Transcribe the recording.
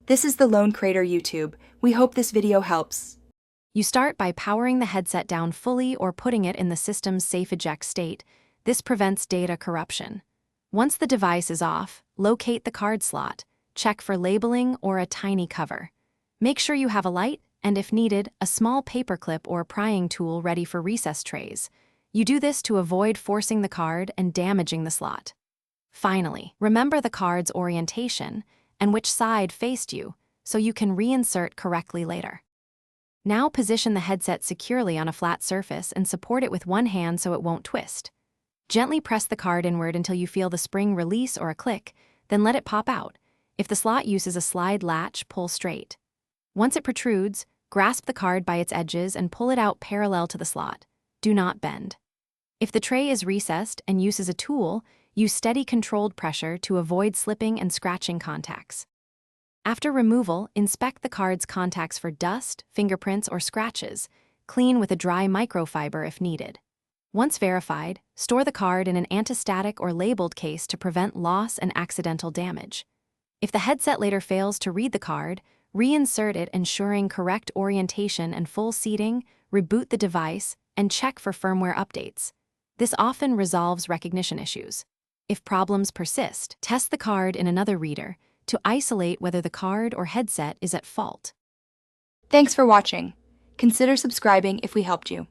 This is the Lone Crater YouTube. We hope this video helps. You start by powering the headset down fully or putting it in the system's safe eject state. This prevents data corruption. Once the device is off, locate the card slot. Check for labeling or a tiny cover. Make sure you have a light and, if needed, a small paperclip or prying tool ready for recess trays. You do this to avoid forcing the card and damaging the slot. Finally, remember the card's orientation and which side faced you so you can reinsert correctly later. Now position the headset securely on a flat surface and support it with one hand so it won't twist. Gently press the card inward until you feel the spring release or a click, then let it pop out. If the slot uses a slide latch, pull straight. Once it protrudes, grasp the card by its edges and pull it out parallel to the slot. Do not bend. If the tray is recessed and uses a tool, use steady controlled pressure to avoid slipping and scratching contacts. After removal, inspect the card's contacts for dust, fingerprints, or scratches. Clean with a dry microfiber if needed. Once verified, store the card in an anti-static or labeled case to prevent loss and accidental damage. If the headset later fails to read the card, reinsert it, ensuring correct orientation and full seating, reboot the device, and check for firmware updates. This often resolves recognition issues. If problems persist, test the card in another reader to isolate whether the card or headset is at fault. Thanks for watching. Consider subscribing if we helped you.